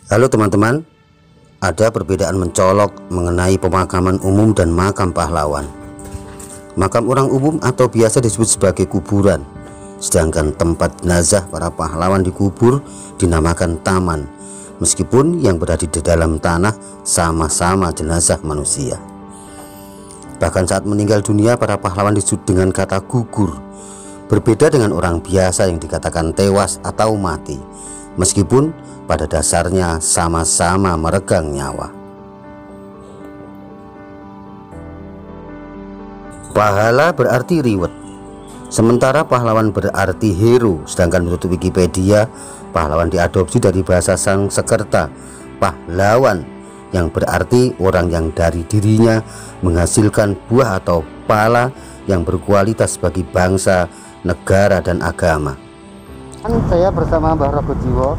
Halo teman-teman, ada perbedaan mencolok mengenai pemakaman umum dan makam pahlawan. Makam orang umum atau biasa disebut sebagai kuburan, sedangkan tempat jenazah para pahlawan dikubur dinamakan taman, meskipun yang berada di dalam tanah sama-sama jenazah manusia. Bahkan saat meninggal dunia, para pahlawan disebut dengan kata gugur, berbeda dengan orang biasa yang dikatakan tewas atau mati, meskipun pada dasarnya sama-sama meregang nyawa. Pahala berarti reward, sementara pahlawan berarti hero. Sedangkan menurut Wikipedia, pahlawan diadopsi dari bahasa Sanskerta pahlawan, yang berarti orang yang dari dirinya menghasilkan buah atau pala yang berkualitas bagi bangsa, negara, dan agama. Saya bersama Mbah Rogo Jiwo.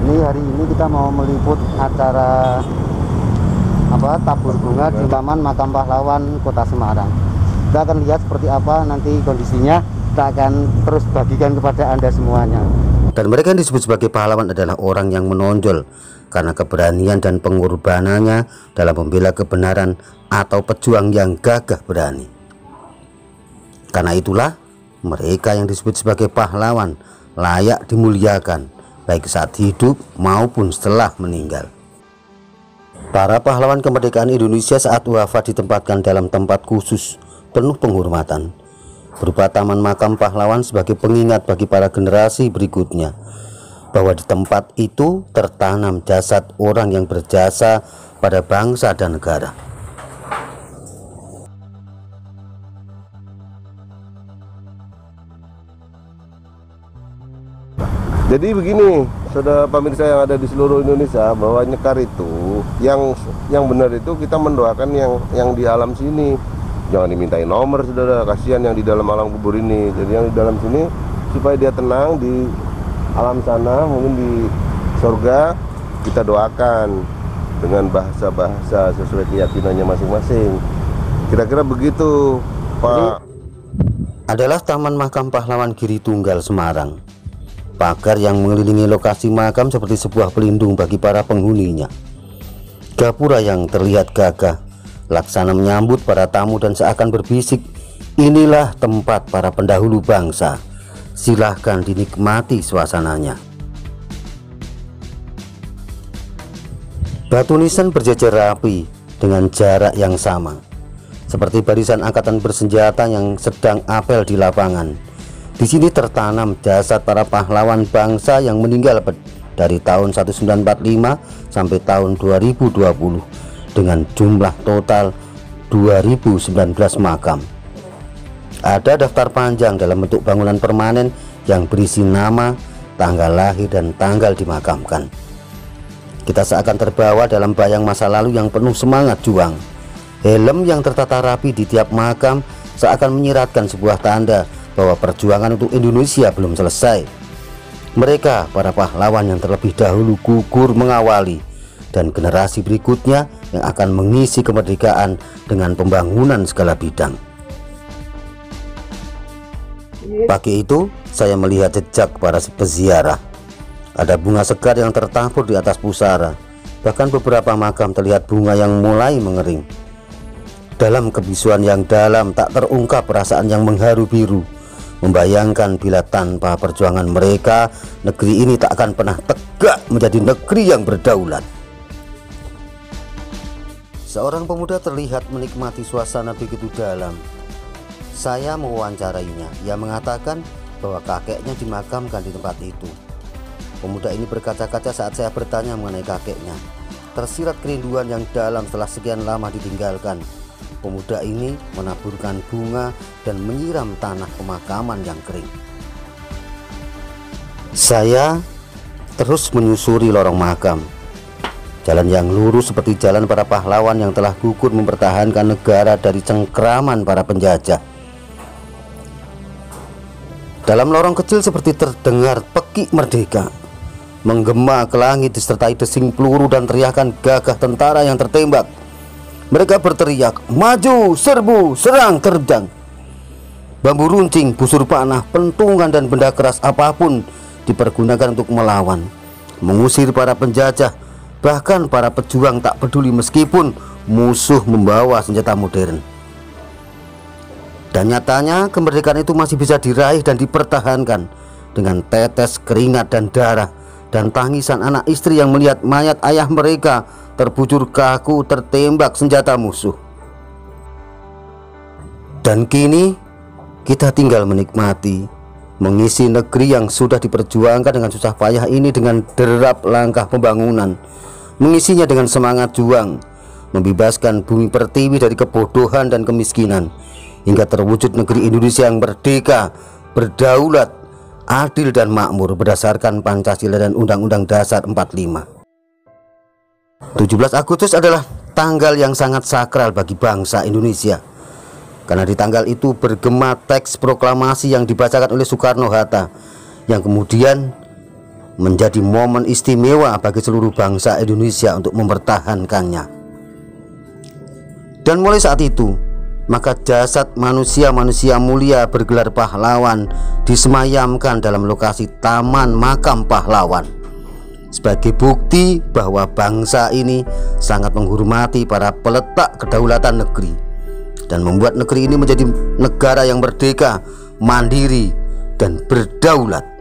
Ini hari ini kita mau meliput acara tabur bunga di Taman Makam Pahlawan Kota Semarang. Kita akan lihat seperti apa nanti kondisinya. Kita akan terus bagikan kepada Anda semuanya. Dan mereka yang disebut sebagai pahlawan adalah orang yang menonjol karena keberanian dan pengorbanannya dalam membela kebenaran atau pejuang yang gagah berani. Karena itulah mereka yang disebut sebagai pahlawan layak dimuliakan, baik saat hidup maupun setelah meninggal. Para pahlawan kemerdekaan Indonesia saat wafat ditempatkan dalam tempat khusus penuh penghormatan, berupa Taman Makam Pahlawan sebagai pengingat bagi para generasi berikutnya bahwa di tempat itu tertanam jasad orang yang berjasa pada bangsa dan negara. Jadi begini, saudara pemirsa yang ada di seluruh Indonesia, bahwa nyekar itu yang benar itu kita mendoakan yang di alam sini. Jangan dimintain nomor, saudara, kasihan yang di dalam alam kubur ini. Jadi yang di dalam sini supaya dia tenang di alam sana, mungkin di surga, kita doakan dengan bahasa-bahasa sesuai keyakinannya masing-masing. Kira-kira begitu, Pak. Adalah Taman Makam Pahlawan Giri Tunggal Semarang. Pagar yang mengelilingi lokasi makam seperti sebuah pelindung bagi para penghuninya. Gapura yang terlihat gagah, laksana menyambut para tamu dan seakan berbisik, inilah tempat para pendahulu bangsa. Silahkan dinikmati suasananya. Batu nisan berjejer rapi dengan jarak yang sama, seperti barisan angkatan bersenjata yang sedang apel di lapangan. Di sini tertanam jasad para pahlawan bangsa yang meninggal dari tahun 1945 sampai tahun 2020 dengan jumlah total 2019 makam. Ada daftar panjang dalam bentuk bangunan permanen yang berisi nama, tanggal lahir, dan tanggal dimakamkan. Kita seakan terbawa dalam bayang masa lalu yang penuh semangat juang. Helm yang tertata rapi di tiap makam seakan menyiratkan sebuah tanda bahwa perjuangan untuk Indonesia belum selesai. Mereka para pahlawan yang terlebih dahulu gugur mengawali, dan generasi berikutnya yang akan mengisi kemerdekaan dengan pembangunan segala bidang. Pagi itu saya melihat jejak para peziarah. Ada bunga segar yang tertabur di atas pusara. Bahkan beberapa makam terlihat bunga yang mulai mengering. Dalam kebisuan yang dalam tak terungkap perasaan yang mengharu biru, membayangkan bila tanpa perjuangan mereka, negeri ini tak akan pernah tegak menjadi negeri yang berdaulat. Seorang pemuda terlihat menikmati suasana begitu dalam. Saya mewawancarainya. Ia mengatakan bahwa kakeknya dimakamkan di tempat itu. Pemuda ini berkaca-kaca saat saya bertanya mengenai kakeknya. Tersirat kerinduan yang dalam setelah sekian lama ditinggalkan. Pemuda ini menaburkan bunga dan menyiram tanah pemakaman yang kering. Saya terus menyusuri lorong makam. Jalan yang lurus seperti jalan para pahlawan yang telah gugur mempertahankan negara dari cengkraman para penjajah. Dalam lorong kecil seperti terdengar pekik merdeka menggema ke langit disertai desing peluru dan teriakan gagah tentara yang tertembak. Mereka berteriak, maju, serbu, serang, terjang. Bambu runcing, busur panah, pentungan, dan benda keras apapun dipergunakan untuk melawan, mengusir para penjajah, Bahkan para pejuang tak peduli meskipun musuh membawa senjata modern. Dan nyatanya kemerdekaan itu masih bisa diraih dan dipertahankan dengan tetes keringat dan darah dan tangisan anak istri yang melihat mayat ayah mereka terbujur kaku tertembak senjata musuh. Dan kini kita tinggal menikmati, mengisi negeri yang sudah diperjuangkan dengan susah payah ini dengan derap langkah pembangunan, mengisinya dengan semangat juang, membebaskan bumi pertiwi dari kebodohan dan kemiskinan, hingga terwujud negeri Indonesia yang merdeka, berdaulat, adil dan makmur berdasarkan Pancasila dan Undang-Undang Dasar 45. 17 Agustus adalah tanggal yang sangat sakral bagi bangsa Indonesia, karena di tanggal itu bergema teks proklamasi yang dibacakan oleh Soekarno-Hatta, yang kemudian menjadi momen istimewa bagi seluruh bangsa Indonesia untuk mempertahankannya. Dan mulai saat itu, maka jasad manusia-manusia mulia bergelar pahlawan disemayamkan dalam lokasi Taman Makam Pahlawan, sebagai bukti bahwa bangsa ini sangat menghormati para peletak kedaulatan negeri dan membuat negeri ini menjadi negara yang merdeka, mandiri, dan berdaulat.